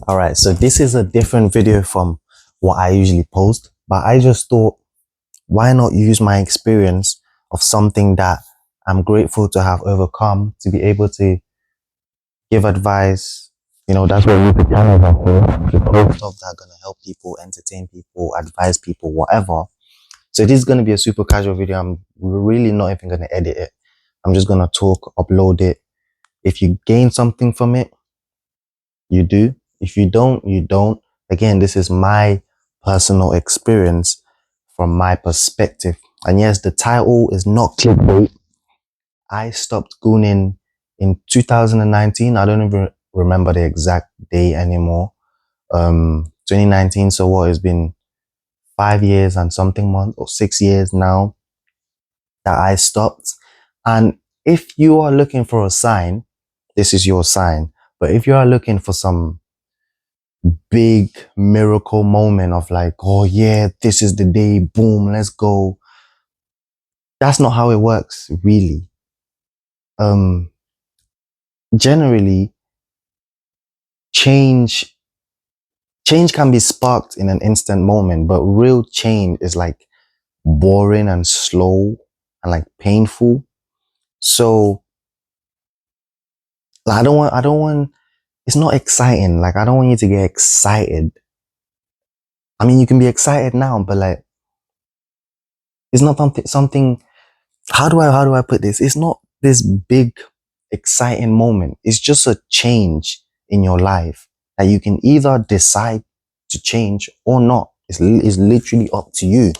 All right, so this is a different video from what I usually post, but I just thought, why not use my experience of something that I'm grateful to have overcome to be able to give advice. That's what YouTube channels are for. To post stuff that are going to help people, entertain people, advise people, whatever. So this is going to be a super casual video. I'm really not even going to edit it. I'm just going to talk, upload it. If you gain something from it, you do. If you don't, you don't. Again, this is my personal experience from my perspective. And yes, the title is not clickbait. I stopped gooning in 2019. I don't even remember the exact day anymore. 2019. So what? It's been 5 years and something months, or 6 years now that I stopped. And if you are looking for a sign, this is your sign. But if you are looking for some big miracle moment of like, oh yeah, this is the day, boom, let's go. That's not how it works, really. Generally, change can be sparked in an instant moment, but real change is like boring and slow and like painful. So like, I don't want, it's not exciting. Like, I don't want you to get excited. I mean, you can be excited now, but like, it's not something, how do I put this? It's not this big, exciting moment. It's just a change in your life that you can either decide to change or not. It's literally up to you.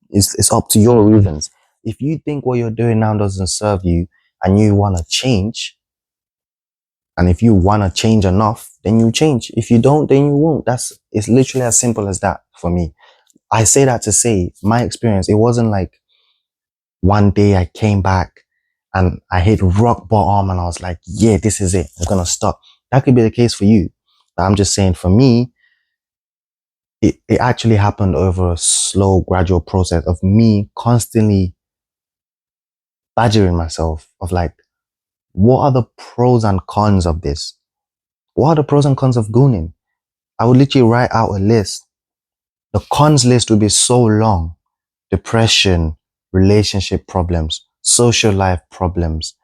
It's up to your reasons. If you think what you're doing now doesn't serve you and you want to change, and if you want to change enough, then you change. If you don't, then you won't. It's literally as simple as that for me. I say that to say my experience, it wasn't like one day I came back and I hit rock bottom and I was like, yeah, this is it. I'm going to stop. That could be the case for you. But I'm just saying for me, it actually happened over a slow, gradual process of me constantly badgering myself of like, what are the pros and cons of this? What are the pros and cons of gooning? I would literally write out a list. The cons list would be so long. Depression, relationship problems, social life problems,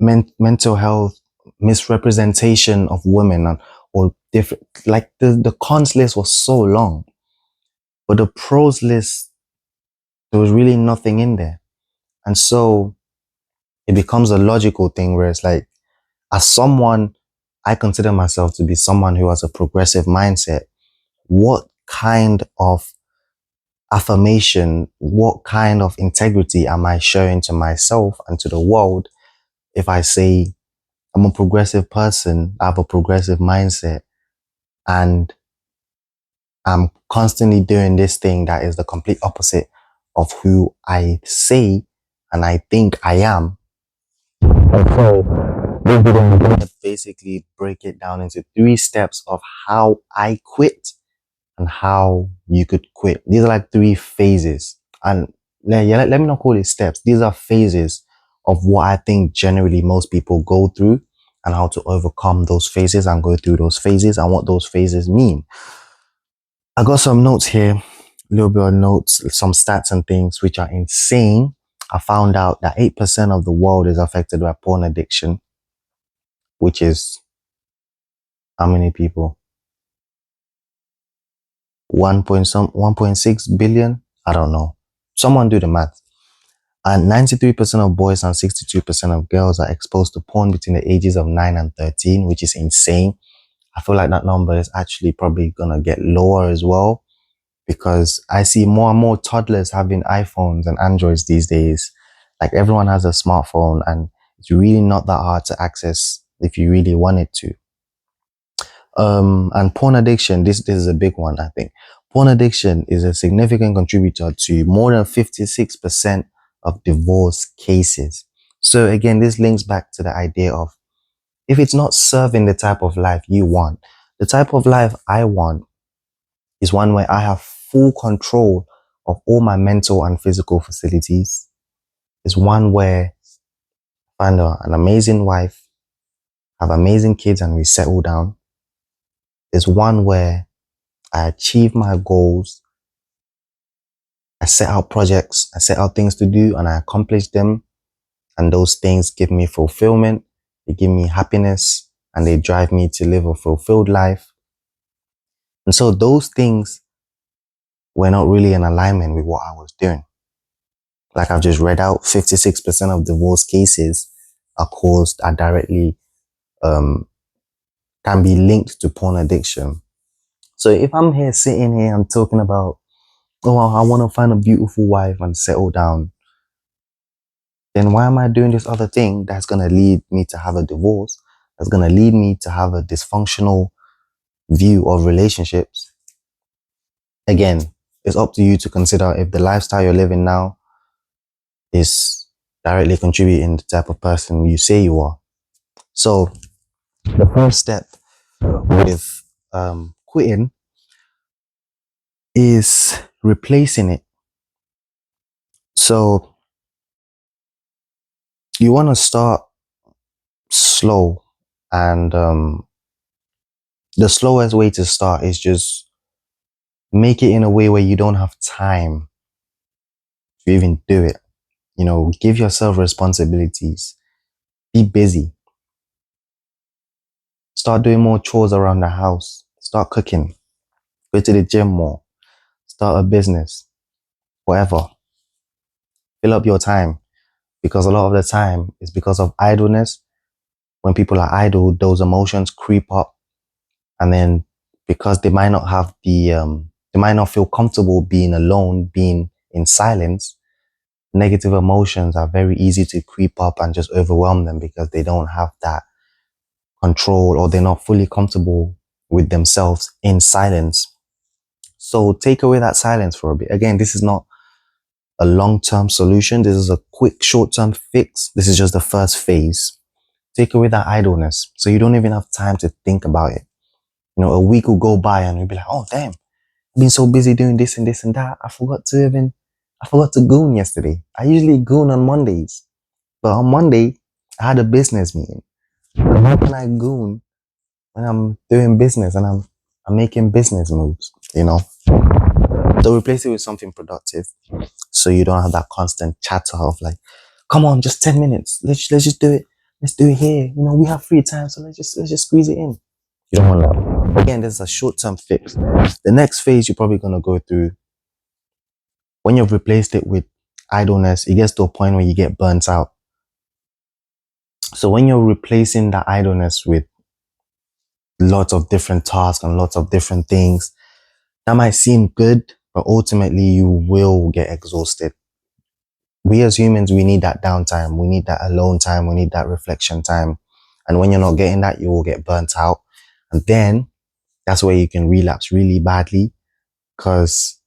mental health, misrepresentation of women, or different, like the cons list was so long, but the pros list, there was really nothing in there. And so it becomes a logical thing where it's like, as someone, I consider myself to be someone who has a progressive mindset. What kind of affirmation, what kind of integrity am I showing to myself and to the world if I say I'm a progressive person, I have a progressive mindset, and I'm constantly doing this thing that is the complete opposite of who I say and I think I am? And so this video, I'm going to basically break it down into 3 steps of how I quit and how you could quit. These are like 3 phases. And let me not call it steps. These are phases of what I think generally most people go through, and how to overcome those phases and go through those phases and what those phases mean. I got some notes here, a little bit of notes, some stats and things which are insane. I found out that 8% of the world is affected by porn addiction, which is how many people? 1.6 billion? I don't know. Someone do the math. And 93% of boys and 62% of girls are exposed to porn between the ages of 9 and 13, which is insane. I feel like that number is actually probably going to get lower as well, because I see more and more toddlers having iPhones and Androids these days. Like, everyone has a smartphone and it's really not that hard to access if you really wanted to. And porn addiction, this is a big one, I think. Porn addiction is a significant contributor to more than 56% of divorce cases. So again, this links back to the idea of, if it's not serving the type of life you want, the type of life I want is one where I have full control of all my mental and physical facilities. It's one where I find an amazing wife, have amazing kids, and we settle down. is one where I achieve my goals, I set out projects, I set out things to do, and I accomplish them. And those things give me fulfillment, they give me happiness, and they drive me to live a fulfilled life. And so those things were not really in alignment with what I was doing. Like I've just read out, 56% of divorce cases are directly, can be linked to porn addiction. So if I'm here sitting here, I'm talking about, oh, I want to find a beautiful wife and settle down, then why am I doing this other thing that's going to lead me to have a divorce? That's going to lead me to have a dysfunctional view of relationships? Again, it's up to you to consider if the lifestyle you're living now is directly contributing to the type of person you say you are. So the first step with quitting is replacing it. So you want to start slow, and the slowest way to start is just make it in a way where you don't have time to even do it. You know, give yourself responsibilities, be busy, start doing more chores around the house, start cooking, go to the gym more, start a business, whatever. Fill up your time, because a lot of the time is because of idleness. When people are idle, those emotions creep up, and then because they might not have they might not feel comfortable being alone, being in silence, negative emotions are very easy to creep up and just overwhelm them because they don't have that control, or they're not fully comfortable with themselves in silence. So take away that silence for a bit. Again, this is not a long-term solution. This is a quick short-term fix. This is just the first phase. Take away that idleness so you don't even have time to think about it. You know, a week will go by and you'll be like, oh, damn, I've been so busy doing this and this and that. I forgot to goon yesterday. I usually goon on Mondays, but on Monday, I had a business meeting. How can I goon when I'm doing business and I'm making business moves, you know? So replace it with something productive, so you don't have that constant chatter of like, come on, just 10 minutes. Let's just do it. Let's do it here. You know, we have free time, so let's just squeeze it in. You don't want that. Again, this is a short-term fix. The next phase you're probably gonna go through, when you've replaced it with idleness, it gets to a point where you get burnt out. So when you're replacing the idleness with lots of different tasks and lots of different things, that might seem good, but ultimately you will get exhausted. We as humans, we need that downtime. We need that alone time. We need that reflection time. And when you're not getting that, you will get burnt out. And then that's where you can relapse really badly. Because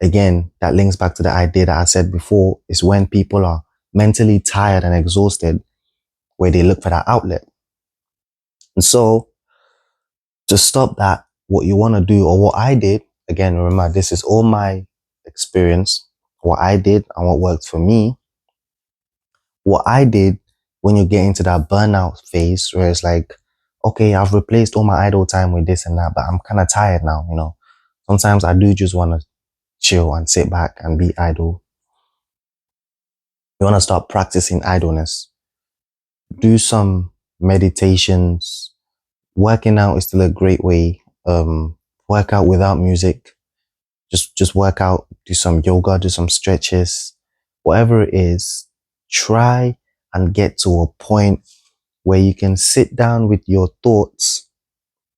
again, that links back to the idea that I said before, is when people are mentally tired and exhausted, where they look for that outlet. And so to stop that, what you want to do, or what I did, again, remember, this is all my experience, what I did and what worked for me. What I did, when you get into that burnout phase where it's like, okay, I've replaced all my idle time with this and that, but I'm kind of tired now, you know. Sometimes I do just want to chill and sit back and be idle. You want to start practicing idleness. Do some meditations. Working out is still a great way. Work out without music. Just work out, do some yoga, do some stretches, whatever it is. Try and get to a point where you can sit down with your thoughts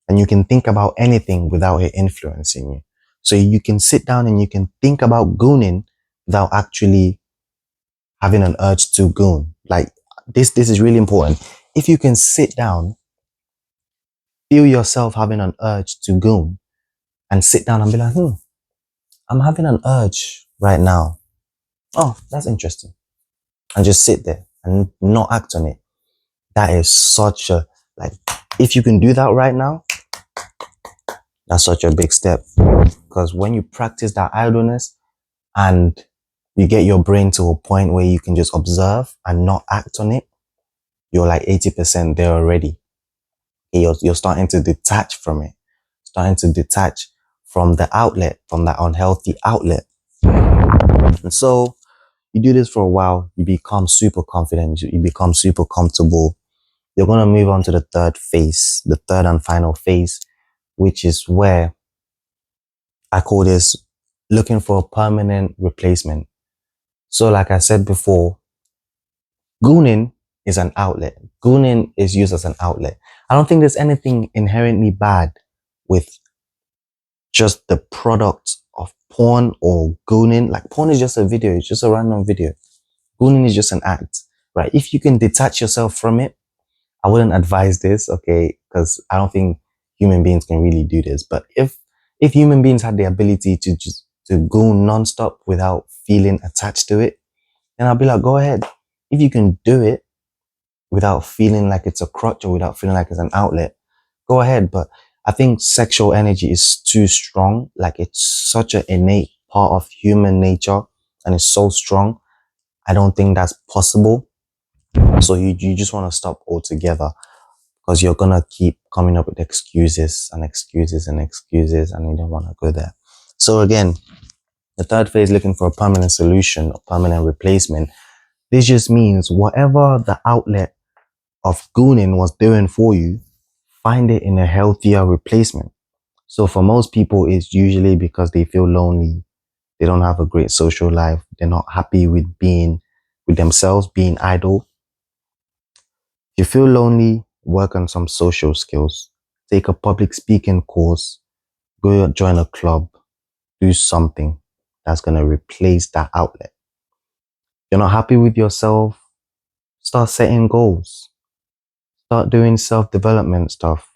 and you can think about anything without it influencing you. So you can sit down and you can think about gooning without actually having an urge to goon. Like this is really important. If you can sit down, feel yourself having an urge to goon, and sit down and be like, I'm having an urge right now. Oh, that's interesting. And just sit there and not act on it. That is such a, like, if you can do that right now, that's such a big step. Because when you practice that idleness and you get your brain to a point where you can just observe and not act on it, you're like 80% there already. You're starting to detach from it. starting to detach from the outlet, from that unhealthy outlet. And so you do this for a while, you become super confident, you become super comfortable. You're going to move on to the third phase, the third and final phase, which is where I call this looking for a permanent replacement. So like I said before, Gooning is an outlet. Gooning is used as an outlet. I don't think there's anything inherently bad with just the product of porn or Gooning. Like porn is just a video. It's just a random video. Gooning is just an act, right? If you can detach yourself from it, I wouldn't advise this, okay? Because I don't think human beings can really do this. But if human beings had the ability to just to goon nonstop without feeling attached to it, then I'll be like, go ahead. If you can do it without feeling like it's a crutch or without feeling like it's an outlet, go ahead. But I think sexual energy is too strong. Like it's such an innate part of human nature and it's so strong. I don't think that's possible. So you just want to stop altogether because you're going to keep coming up with excuses and excuses and excuses and you don't want to go there. So again, the third phase, looking for a permanent solution or permanent replacement. This just means whatever the outlet of gooning was doing for you, find it in a healthier replacement. So for most people, it's usually because they feel lonely. They don't have a great social life. They're not happy with being with themselves, being idle. If you feel lonely, work on some social skills. Take a public speaking course. Go join a club. Do something that's going to replace that outlet. You're not happy with yourself. Start setting goals. Start doing self-development stuff.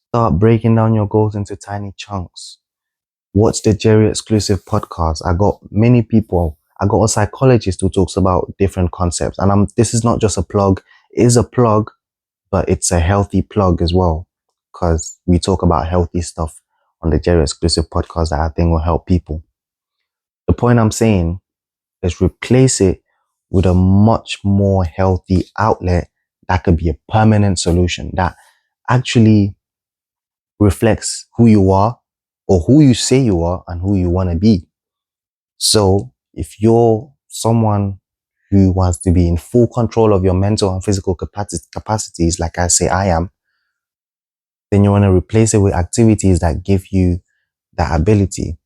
Start breaking down your goals into tiny chunks. Watch the Jerry exclusive podcast. I got many people. I got a psychologist who talks about different concepts. And this is not just a plug. It is a plug, but it's a healthy plug as well. Because we talk about healthy stuff on the Jerry exclusive podcast that I think will help people. The point I'm saying is replace it with a much more healthy outlet that could be a permanent solution that actually reflects who you are or who you say you are and who you want to be. So if you're someone who wants to be in full control of your mental and physical capacities, like I say I am, then you want to replace it with activities that give you that ability.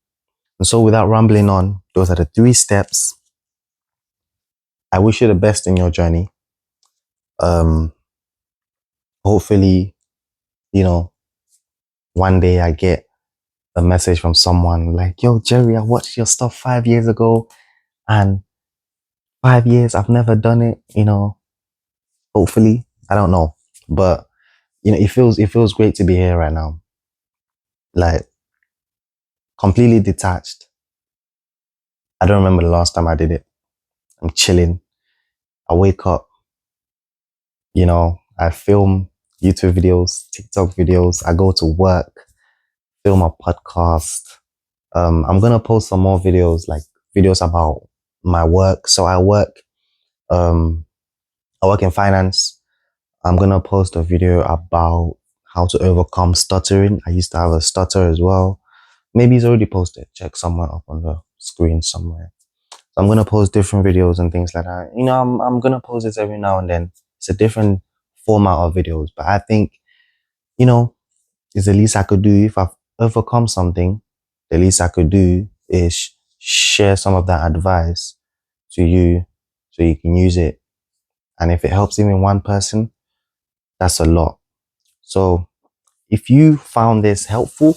And so without rambling on, those are the 3 steps. I wish you the best in your journey. Hopefully, one day I get a message from someone like, yo, Jerry, I watched your stuff 5 years ago and 5 years, I've never done it, hopefully, I don't know. But, it feels great to be here right now. Like completely detached. I don't remember the last time I did it. I'm chilling. I wake up, I film YouTube videos, TikTok videos. I go to work, film a podcast. I'm going to post some more videos, like videos about my work. So I work in finance. I'm going to post a video about how to overcome stuttering. I used to have a stutter as well. Maybe it's already posted. Check somewhere up on the screen somewhere. So I'm going to post different videos and things like that. I'm going to post this every now and then. It's a different format of videos, but I think, it's the least I could do. If I've overcome something, the least I could do is share some of that advice to you so you can use it. And if it helps even one person, that's a lot. So if you found this helpful,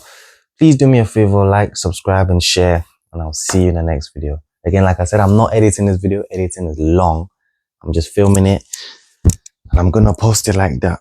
please do me a favor, like, subscribe, and share. And I'll see you in the next video. Again, like I said, I'm not editing this video. Editing is long. I'm just filming it. And I'm going to post it like that.